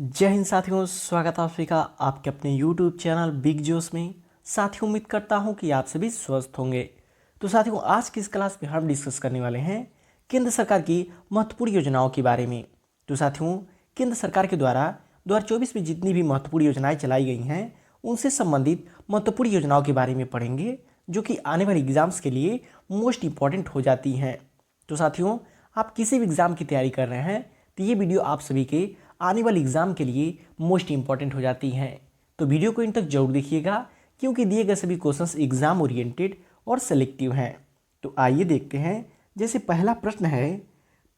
जय हिंद साथियों, स्वागत है आप सभी का आपके अपने YouTube चैनल बिग जोश में। साथियों, उम्मीद करता हूं कि आप सभी स्वस्थ होंगे। तो साथियों, आज की इस क्लास में हम डिस्कस करने वाले हैं केंद्र सरकार की महत्वपूर्ण योजनाओं के बारे में। तो साथियों, केंद्र सरकार के द्वारा 2024 में जितनी भी महत्वपूर्ण योजनाएं चलाई गई हैं उनसे संबंधित महत्वपूर्ण योजनाओं के बारे में पढ़ेंगे, जो कि आने वाले एग्जाम्स के लिए मोस्ट इंपॉर्टेंट हो जाती हैं। तो साथियों, आप किसी भी एग्ज़ाम की तैयारी कर रहे हैं तो ये वीडियो आप सभी के आने वाले एग्ज़ाम के लिए मोस्ट इंपॉर्टेंट हो जाती हैं। तो वीडियो को इन तक जरूर देखिएगा, क्योंकि दिए गए सभी क्वेश्चंस एग्जाम ओरिएंटेड और सेलेक्टिव हैं। तो आइए देखते हैं। जैसे पहला प्रश्न है,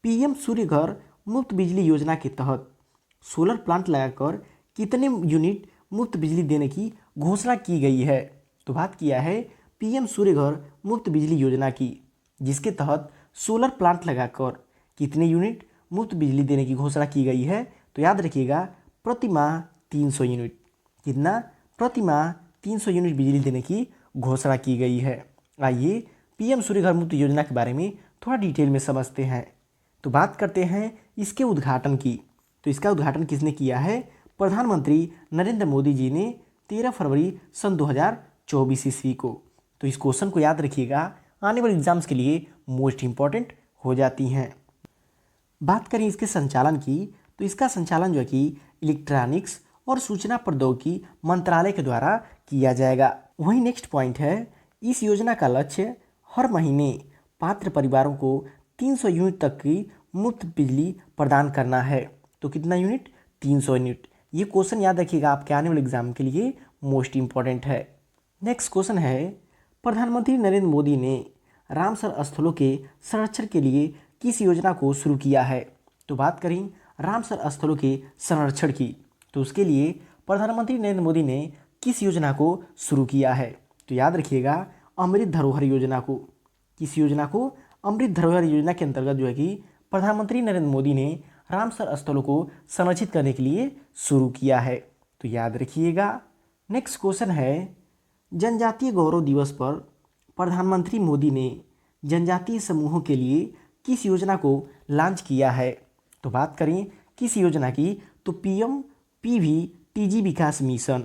पीएम सूर्य घर मुफ्त बिजली योजना के तहत सोलर प्लांट लगाकर कितने यूनिट मुफ्त बिजली देने की घोषणा की गई है। तो बात किया है पीएम सूर्य घर मुफ्त बिजली योजना की, जिसके तहत सोलर प्लांट लगाकर कितने यूनिट मुफ्त बिजली देने की घोषणा की गई है। तो याद रखिएगा, प्रति माह 300 यूनिट। कितना? प्रति माह 300 यूनिट बिजली देने की घोषणा की गई है। आइए पीएम सूर्य घर मुफ्त योजना के बारे में थोड़ा डिटेल में समझते हैं। तो बात करते हैं इसके उद्घाटन की। तो इसका उद्घाटन किसने किया है? प्रधानमंत्री नरेंद्र मोदी जी ने 13 फरवरी सन 2024 ईस्वी को। तो इस क्वेश्चन को याद रखिएगा, आने वाले एग्जाम्स के लिए मोस्ट इंपॉर्टेंट हो जाती हैं। बात करें इसके संचालन की, तो इसका संचालन जो है कि इलेक्ट्रॉनिक्स और सूचना प्रौद्योगिकी मंत्रालय के द्वारा किया जाएगा। वहीं नेक्स्ट पॉइंट है, इस योजना का लक्ष्य हर महीने पात्र परिवारों को 300 यूनिट तक की मुफ्त बिजली प्रदान करना है। तो कितना यूनिट? 300 यूनिट। ये क्वेश्चन याद रखिएगा, आपके आने वाले एग्जाम के लिए मोस्ट इंपॉर्टेंट है। नेक्स्ट क्वेश्चन है, प्रधानमंत्री नरेंद्र मोदी ने रामसर स्थलों के संरक्षण के लिए किस योजना को शुरू किया है। तो बात करें रामसर स्थलों के संरक्षण की, तो उसके लिए प्रधानमंत्री नरेंद्र मोदी ने किस योजना को शुरू किया है। तो याद रखिएगा, अमृत धरोहर योजना को। किस योजना को? अमृत धरोहर योजना के अंतर्गत जो है कि प्रधानमंत्री नरेंद्र मोदी ने रामसर स्थलों को संरक्षित करने के लिए शुरू किया है। तो याद रखिएगा। नेक्स्ट क्वेश्चन है, जनजातीय गौरव दिवस पर प्रधानमंत्री मोदी ने जनजातीय समूहों के लिए किस योजना को लॉन्च किया है। तो बात करें किस योजना की, तो पीएम पीवी टीजी विकास मिशन।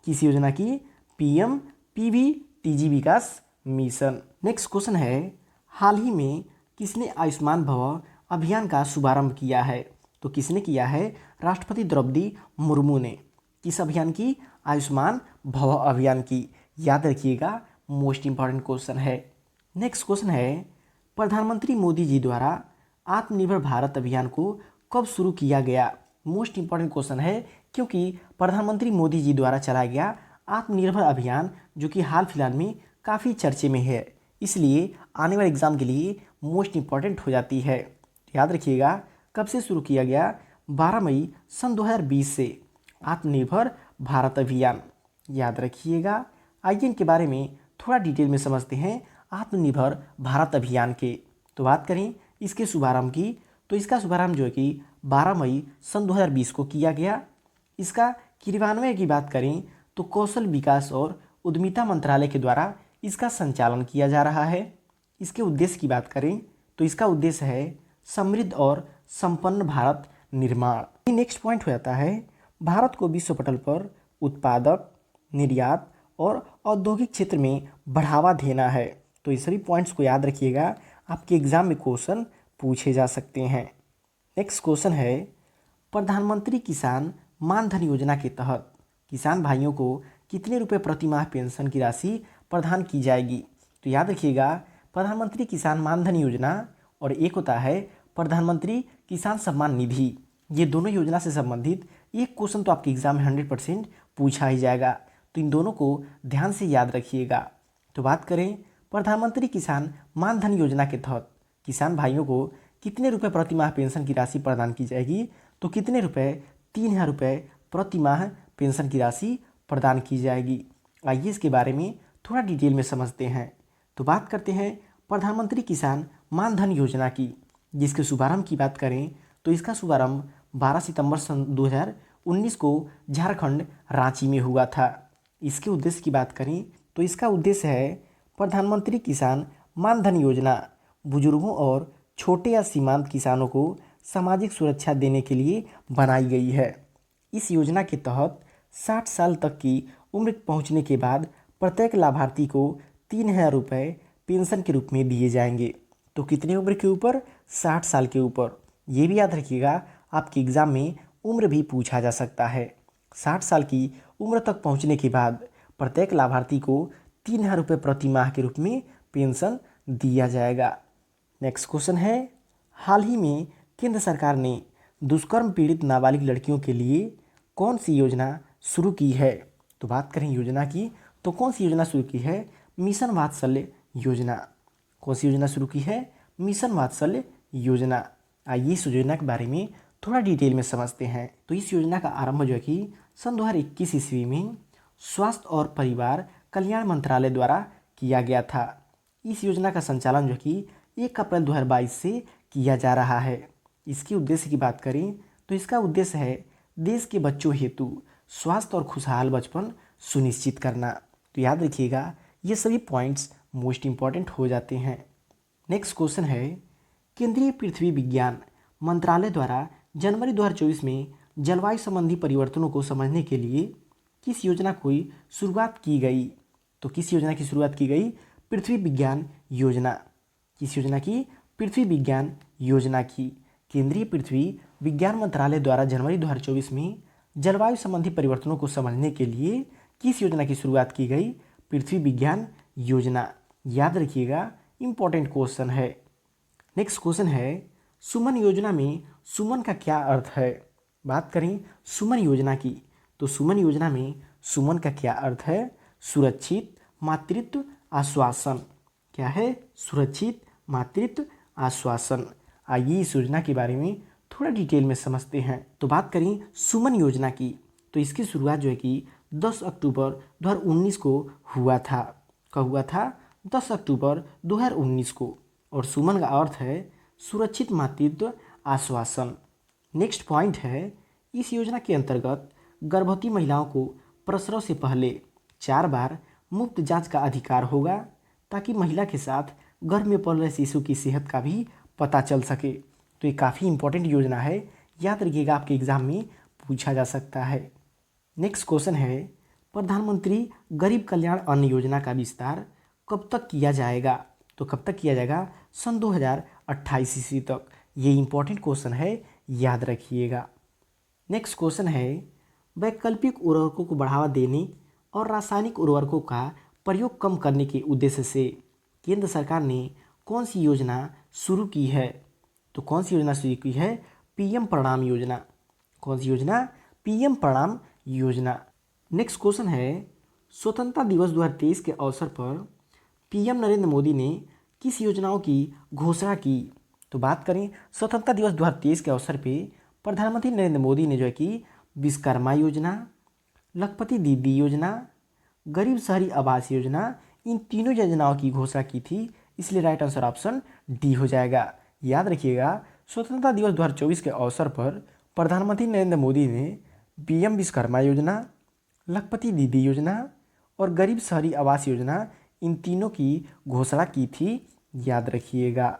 किस योजना की? पीएम पीवी टीजी विकास मिशन। नेक्स्ट क्वेश्चन है, हाल ही में किसने आयुष्मान भव अभियान का शुभारंभ किया है। तो किसने किया है? राष्ट्रपति द्रौपदी मुर्मू ने। किस अभियान की? आयुष्मान भव अभियान की। याद रखिएगा, मोस्ट इंपॉर्टेंट क्वेश्चन है। नेक्स्ट क्वेश्चन है, प्रधानमंत्री मोदी जी द्वारा आत्मनिर्भर भारत अभियान को कब शुरू किया गया। मोस्ट इंपॉर्टेंट क्वेश्चन है, क्योंकि प्रधानमंत्री मोदी जी द्वारा चलाया गया आत्मनिर्भर अभियान जो कि हाल फिलहाल में काफ़ी चर्चे में है, इसलिए आने वाले एग्जाम के लिए मोस्ट इंपॉर्टेंट हो जाती है। याद रखिएगा, कब से शुरू किया गया? 12 मई सन 2020 से आत्मनिर्भर भारत अभियान। याद रखिएगा। आइए इनके बारे में थोड़ा डिटेल में समझते हैं, आत्मनिर्भर भारत अभियान के। तो बात करें इसके शुभारंभ की, तो इसका शुभारंभ जो है कि 12 मई सन 2020 को किया गया। इसका क्रियान्वयन की बात करें तो कौशल विकास और उद्यमिता मंत्रालय के द्वारा इसका संचालन किया जा रहा है। इसके उद्देश्य की बात करें तो इसका उद्देश्य है समृद्ध और संपन्न भारत निर्माण। नेक्स्ट पॉइंट हो जाता है, भारत को विश्व पटल पर उत्पादक, निर्यात और औद्योगिक क्षेत्र में बढ़ावा देना है। तो इस सभी पॉइंट्स को याद रखिएगा, आपके एग्जाम में क्वेश्चन पूछे जा सकते हैं। नेक्स्ट क्वेश्चन है, प्रधानमंत्री किसान मानधन योजना के तहत किसान भाइयों को कितने रुपए प्रति माह पेंशन की राशि प्रदान की जाएगी। तो याद रखिएगा, प्रधानमंत्री किसान मानधन योजना और एक होता है प्रधानमंत्री किसान सम्मान निधि। ये दोनों योजना से संबंधित एक क्वेश्चन तो आपके एग्जाम में 100% पूछा ही जाएगा, तो इन दोनों को ध्यान से याद रखिएगा। तो बात करें प्रधानमंत्री किसान मानधन योजना के तहत किसान भाइयों को कितने रुपए प्रति माह पेंशन की राशि प्रदान की जाएगी। तो कितने रुपए? 3000 रुपये प्रति माह पेंशन की राशि प्रदान की जाएगी। आइए इसके बारे में थोड़ा डिटेल में समझते हैं। तो बात करते हैं प्रधानमंत्री किसान मानधन योजना की, जिसके शुभारंभ की बात करें तो इसका शुभारंभ 12 सितंबर सन 2019 को झारखंड रांची में हुआ था। इसके उद्देश्य की बात करें तो इसका उद्देश्य है प्रधानमंत्री किसान मानधन योजना बुजुर्गों और छोटे या सीमांत किसानों को सामाजिक सुरक्षा देने के लिए बनाई गई है। इस योजना के तहत 60 साल तक की उम्र पहुंचने के बाद प्रत्येक लाभार्थी को 3,000 रुपये पेंशन के रूप में दिए जाएंगे। तो कितनी उम्र के ऊपर? 60 साल के ऊपर। ये भी याद रखिएगा, आपके एग्ज़ाम में उम्र भी पूछा जा सकता है। 60 साल की उम्र तक पहुंचने के बाद प्रत्येक लाभार्थी को 3,000 रुपये प्रति माह के रूप में पेंशन दिया जाएगा। नेक्स्ट क्वेश्चन है, हाल ही में केंद्र सरकार ने दुष्कर्म पीड़ित नाबालिग लड़कियों के लिए कौन सी योजना शुरू की है? तो बात करें योजना की, तो कौन सी योजना शुरू की है? मिशन वात्सल्य योजना। कौन सी योजना शुरू की है? मिशन वात्सल्य योजना। आइए इस योजना के बारे में थोड़ा डिटेल में समझते हैं। तो इस योजना का आरंभ जो है कि सन 2021 ईस्वी में स्वास्थ्य और परिवार कल्याण मंत्रालय द्वारा किया गया था। इस योजना का संचालन जो कि 1 अप्रैल 2022 से किया जा रहा है। इसके उद्देश्य की बात करें तो इसका उद्देश्य है देश के बच्चों हेतु स्वास्थ्य और खुशहाल बचपन सुनिश्चित करना। तो याद रखिएगा, ये सभी पॉइंट्स मोस्ट इम्पॉर्टेंट हो जाते हैं। नेक्स्ट क्वेश्चन है, केंद्रीय पृथ्वी विज्ञान मंत्रालय द्वारा जनवरी 2024 में जलवायु संबंधी परिवर्तनों को समझने के लिए किस योजना की शुरुआत की गई? तो किस योजना की शुरुआत की गई? पृथ्वी विज्ञान योजना। किस योजना की? पृथ्वी विज्ञान योजना की। केंद्रीय पृथ्वी विज्ञान मंत्रालय द्वारा जनवरी 2024 में जलवायु संबंधी परिवर्तनों को समझने के लिए किस योजना की शुरुआत की गई? पृथ्वी विज्ञान योजना। याद रखिएगा, इंपॉर्टेंट क्वेश्चन है। नेक्स्ट क्वेश्चन है, सुमन योजना में सुमन का क्या अर्थ है? बात करें सुमन योजना की, तो सुमन योजना में सुमन का क्या अर्थ है? सुरक्षित मातृत्व आश्वासन। क्या है? सुरक्षित मातृत्व आश्वासन। आइए इस योजना के बारे में थोड़ा डिटेल में समझते हैं। तो बात करें सुमन योजना की, तो इसकी शुरुआत जो है कि 10 अक्टूबर 2019 को हुआ था। कब हुआ था? 10 अक्टूबर 2019 को। और सुमन का अर्थ है सुरक्षित मातृत्व आश्वासन। नेक्स्ट पॉइंट है, इस योजना के अंतर्गत गर्भवती महिलाओं को प्रसव से पहले 4 बार मुफ्त जांच का अधिकार होगा, ताकि महिला के साथ गर्भ में पल रहे शिशु की सेहत का भी पता चल सके। तो ये काफ़ी इंपॉर्टेंट योजना है, याद रखिएगा, आपके एग्जाम में पूछा जा सकता है। नेक्स्ट क्वेश्चन है, प्रधानमंत्री गरीब कल्याण अन्न योजना का विस्तार कब तक किया जाएगा? तो कब तक किया जाएगा? सन 2028 ईस्वी तक। ये इंपॉर्टेंट क्वेश्चन है, याद रखिएगा। नेक्स्ट क्वेश्चन है, वैकल्पिक उर्वरकों को बढ़ावा देने और रासायनिक उर्वरकों का प्रयोग कम करने के उद्देश्य से केंद्र सरकार ने कौन सी योजना शुरू की है? तो कौन सी योजना शुरू की है? पीएम प्रणाम योजना। कौन सी योजना? पीएम प्रणाम योजना। नेक्स्ट क्वेश्चन है, स्वतंत्रता दिवस 2023 के अवसर पर पीएम नरेंद्र मोदी ने किस योजनाओं की घोषणा की? तो बात करें स्वतंत्रता दिवस 2023 के अवसर पे प्रधानमंत्री नरेंद्र मोदी ने जो है कि विश्वकर्मा योजना, लखपति दीदी योजना, गरीब शहरी आवास योजना, इन तीनों योजनाओं की घोषणा की थी। इसलिए राइट आंसर ऑप्शन डी हो जाएगा। याद रखिएगा, स्वतंत्रता दिवस 2024 के अवसर पर प्रधानमंत्री नरेंद्र मोदी ने पीएम विश्वकर्मा योजना, लखपति दीदी योजना और गरीब शहरी आवास योजना, इन तीनों की घोषणा की थी। याद रखिएगा।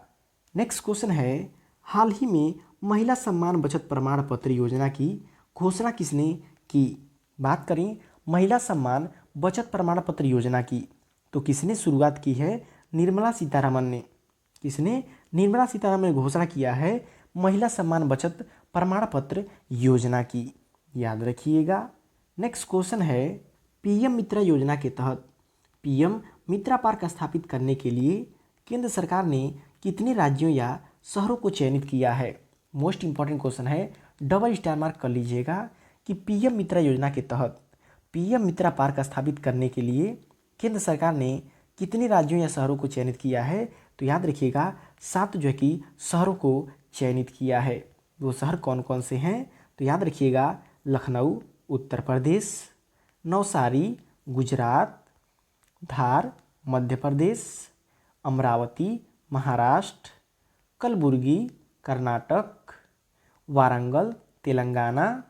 नेक्स्ट क्वेश्चन है, हाल ही में महिला सम्मान बचत प्रमाण पत्र योजना की घोषणा किसने की? बात करें महिला सम्मान बचत प्रमाण पत्र योजना की, तो किसने शुरुआत की है? निर्मला सीतारमन ने। किसने? निर्मला सीतारमन ने घोषणा किया है महिला सम्मान बचत प्रमाण पत्र योजना की। याद रखिएगा। नेक्स्ट क्वेश्चन है, पीएम मित्रा योजना के तहत पीएम मित्रा पार्क स्थापित करने के लिए केंद्र सरकार ने कितने राज्यों या शहरों को चयनित किया है? मोस्ट इंपॉर्टेंट क्वेश्चन है, डबल स्टार मार्क कर लीजिएगा कि पीएम मित्रा योजना के तहत पीएम मित्रा पार्क स्थापित करने के लिए केंद्र सरकार ने कितने राज्यों या शहरों को चयनित किया है? तो याद रखिएगा 7 जो है कि शहरों को चयनित किया है। वो शहर कौन कौन से हैं? तो याद रखिएगा, लखनऊ उत्तर प्रदेश, नौसारी गुजरात, धार मध्य प्रदेश, अमरावती महाराष्ट्र, कलबुर्गी कर्नाटक, वारंगल तेलंगाना,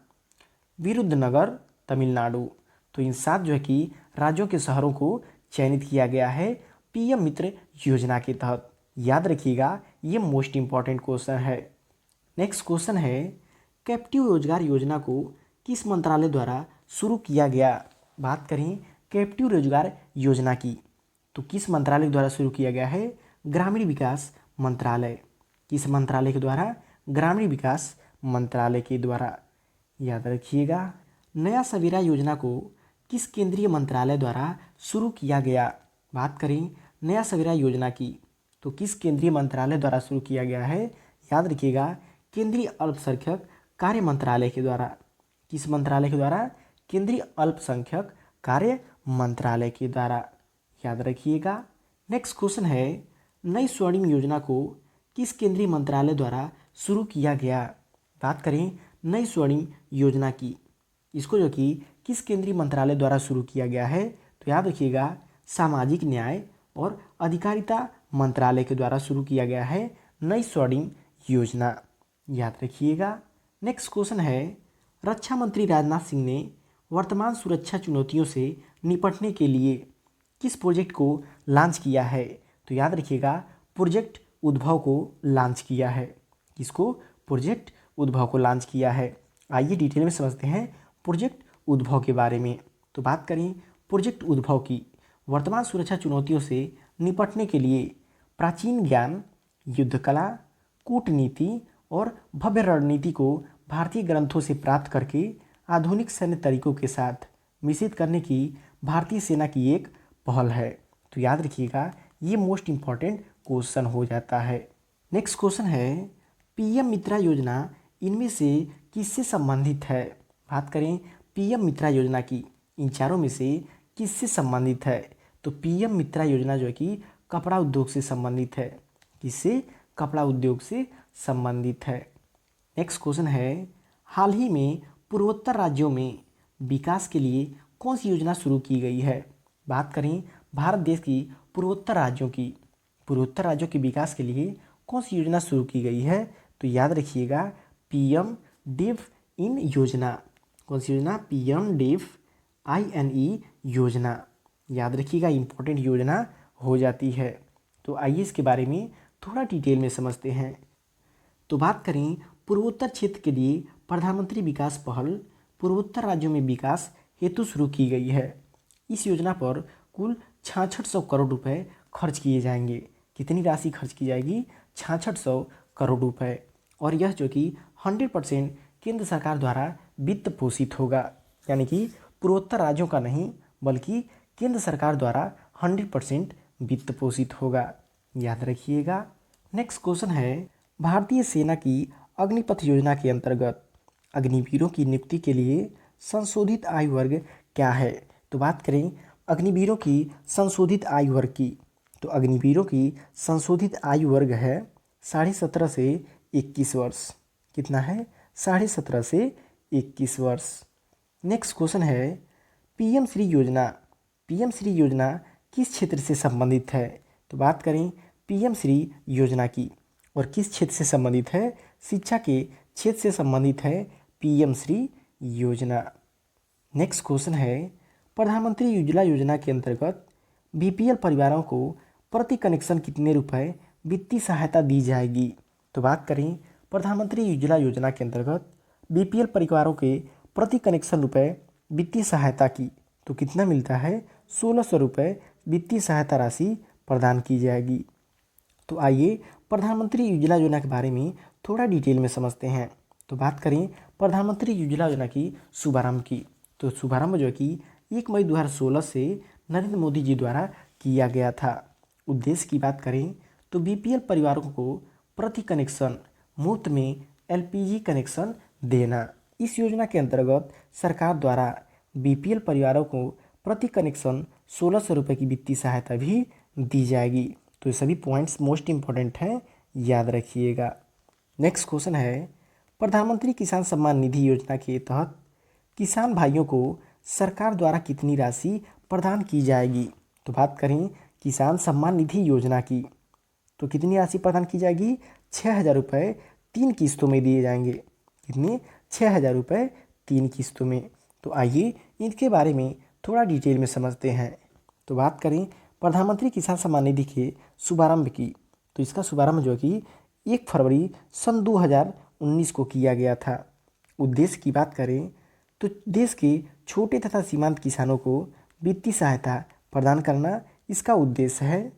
विरुद्धनगर तमिलनाडु। तो इन 7 जो है कि राज्यों के शहरों को चयनित किया गया है पीएम मित्र योजना के तहत। याद रखिएगा, ये मोस्ट इंपॉर्टेंट क्वेश्चन है। नेक्स्ट क्वेश्चन है, कैप्टिव रोजगार योजना को किस मंत्रालय द्वारा शुरू किया गया? बात करें कैप्टिव रोजगार योजना की, तो किस मंत्रालय द्वारा शुरू किया गया है? ग्रामीण विकास मंत्रालय। किस मंत्रालय के द्वारा? ग्रामीण विकास मंत्रालय के द्वारा। याद रखिएगा। नया सवेरा योजना को किस केंद्रीय मंत्रालय द्वारा शुरू किया गया? बात करें नया सवेरा योजना की, तो किस केंद्रीय मंत्रालय द्वारा शुरू किया गया है? याद रखिएगा, केंद्रीय अल्पसंख्यक कार्य मंत्रालय के द्वारा। किस मंत्रालय के द्वारा? केंद्रीय अल्पसंख्यक कार्य मंत्रालय के द्वारा। याद रखिएगा। नेक्स्ट क्वेश्चन है, नई स्वर्णिम योजना को किस केंद्रीय मंत्रालय द्वारा शुरू किया गया? बात करें नई स्वर्णिम योजना की, इसको जो कि किस केंद्रीय मंत्रालय द्वारा शुरू किया गया है? तो याद रखिएगा, सामाजिक न्याय और अधिकारिता मंत्रालय के द्वारा शुरू किया गया है नई स्वर्णिम योजना। याद रखिएगा। नेक्स्ट क्वेश्चन है, रक्षा मंत्री राजनाथ सिंह ने वर्तमान सुरक्षा चुनौतियों से निपटने के लिए किस प्रोजेक्ट को लॉन्च किया है? तो याद रखिएगा, प्रोजेक्ट उद्भव को लॉन्च किया है। किसको? प्रोजेक्ट उद्भव को लॉन्च किया है। आइए डिटेल में समझते हैं प्रोजेक्ट उद्भव के बारे में। तो बात करें प्रोजेक्ट उद्भव की, वर्तमान सुरक्षा चुनौतियों से निपटने के लिए प्राचीन ज्ञान, युद्ध कला, कूटनीति और भव्य रणनीति को भारतीय ग्रंथों से प्राप्त करके आधुनिक सैन्य तरीकों के साथ मिश्रित करने की भारतीय सेना की एक पहल है। तो याद रखिएगा, ये मोस्ट इम्पॉर्टेंट क्वेश्चन हो जाता है। नेक्स्ट क्वेश्चन है, पीएम मित्रा योजना इनमें से किससे संबंधित है? बात करें पीएम मित्रा योजना की, इन चारों में से किससे संबंधित है? तो पीएम मित्रा योजना जो है कि कपड़ा उद्योग से संबंधित है। किससे? कपड़ा उद्योग से संबंधित है। नेक्स्ट क्वेश्चन है, हाल ही में पूर्वोत्तर राज्यों में विकास के लिए कौन सी योजना शुरू की गई है? बात करें भारत देश की पूर्वोत्तर राज्यों की, पूर्वोत्तर राज्यों के विकास के लिए कौन सी योजना शुरू की गई है? तो याद रखिएगा, पीएम डिफ इन योजना। कौन सी योजना? पीएम डिफ INE योजना। याद रखिएगा, इंपॉर्टेंट योजना हो जाती है। तो आइए इसके बारे में थोड़ा डिटेल में समझते हैं। तो बात करें पूर्वोत्तर क्षेत्र के लिए प्रधानमंत्री विकास पहल पूर्वोत्तर राज्यों में विकास हेतु शुरू की गई है। इस योजना पर कुल 6600 करोड़ रुपए खर्च किए जाएंगे। कितनी राशि खर्च की जाएगी? 6600 करोड़ रुपए। और यह जो कि 100% केंद्र सरकार द्वारा वित्त पोषित होगा, यानी कि पूर्वोत्तर राज्यों का नहीं बल्कि केंद्र सरकार द्वारा 100% वित्त पोषित होगा। याद रखिएगा। नेक्स्ट क्वेश्चन है, भारतीय सेना की अग्निपथ योजना के अंतर्गत अग्निवीरों की नियुक्ति के लिए संशोधित आयु वर्ग क्या है? तो बात करें अग्निवीरों की संशोधित आयु वर्ग की, तो अग्निवीरों की संशोधित आयु वर्ग है 17.5 से 21 वर्ष। कितना है? 17.5 से 21 वर्ष। नेक्स्ट क्वेश्चन है, पीएम श्री योजना, पीएम श्री योजना किस क्षेत्र से संबंधित है? तो बात करें पीएम श्री योजना की, और किस क्षेत्र से संबंधित है? शिक्षा के क्षेत्र से संबंधित है पीएम श्री योजना। नेक्स्ट क्वेश्चन है, प्रधानमंत्री उज्ज्वला योजना के अंतर्गत बीपीएल परिवारों को प्रति कनेक्शन कितने रुपए वित्तीय सहायता दी जाएगी? तो बात करें प्रधानमंत्री उज्ज्वला योजना के अंतर्गत बीपीएल परिवारों के प्रति कनेक्शन रुपए वित्तीय सहायता की, तो कितना मिलता है? 1600 रुपये वित्तीय सहायता राशि प्रदान की जाएगी। तो आइए प्रधानमंत्री उज्ज्वला योजना के बारे में थोड़ा डिटेल में समझते हैं। तो बात करें प्रधानमंत्री उज्ज्वला योजना की शुभारंभ की, तो शुभारंभ जो कि 1 मई 2016 से नरेंद्र मोदी जी द्वारा किया गया था। उद्देश्य की बात करें तो बीपीएल परिवारों को प्रति कनेक्शन मुफ्त में एलपीजी कनेक्शन देना। इस योजना के अंतर्गत सरकार द्वारा बीपीएल परिवारों को प्रति कनेक्शन 1600 रुपये की वित्तीय सहायता भी दी जाएगी। तो ये सभी पॉइंट्स मोस्ट इम्पॉर्टेंट हैं, याद रखिएगा। नेक्स्ट क्वेश्चन है, प्रधानमंत्री किसान सम्मान निधि योजना के तहत किसान भाइयों को सरकार द्वारा कितनी राशि प्रदान की जाएगी? तो बात करें किसान सम्मान निधि योजना की, तो कितनी राशि प्रदान की जाएगी? 6000 रुपये 3 किस्तों में दिए जाएंगे। कितने? 6000 रुपये 3 किस्तों में। तो आइए इनके बारे में थोड़ा डिटेल में समझते हैं। तो बात करें प्रधानमंत्री किसान सम्मान निधि के शुभारंभ की, तो इसका शुभारंभ जो कि 1 फरवरी सन 2019 को किया गया था। उद्देश्य की बात करें तो देश के छोटे तथा सीमांत किसानों को वित्तीय सहायता प्रदान करना इसका उद्देश्य है।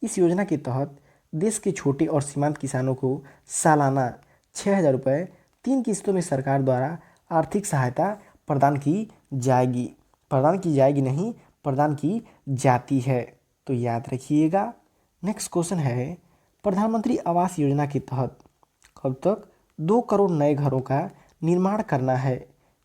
इस योजना के तहत देश के छोटे और सीमांत किसानों को सालाना 6,000 रुपये 3 किस्तों में सरकार द्वारा आर्थिक सहायता प्रदान की जाती है। तो याद रखिएगा। नेक्स्ट क्वेश्चन है, प्रधानमंत्री आवास योजना के तहत कब तक 2 करोड़ नए घरों का निर्माण करना है।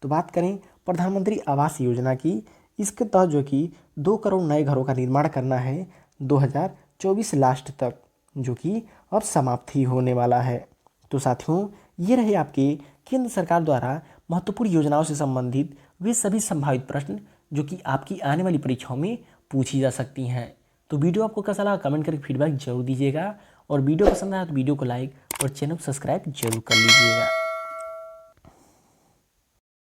तो बात करें प्रधानमंत्री आवास योजना की, इसके तहत जो कि 2 करोड़ नए घरों का निर्माण करना है 2024 लास्ट तक, जो कि अब समाप्त ही होने वाला है। तो साथियों, ये रहे आपके केंद्र सरकार द्वारा महत्वपूर्ण योजनाओं से संबंधित वे सभी संभावित प्रश्न जो कि आपकी आने वाली परीक्षाओं में पूछी जा सकती हैं। तो वीडियो आपको कैसा लगा कमेंट करके फीडबैक जरूर दीजिएगा, और वीडियो पसंद आया तो वीडियो को लाइक और चैनल को सब्सक्राइब जरूर कर लीजिएगा।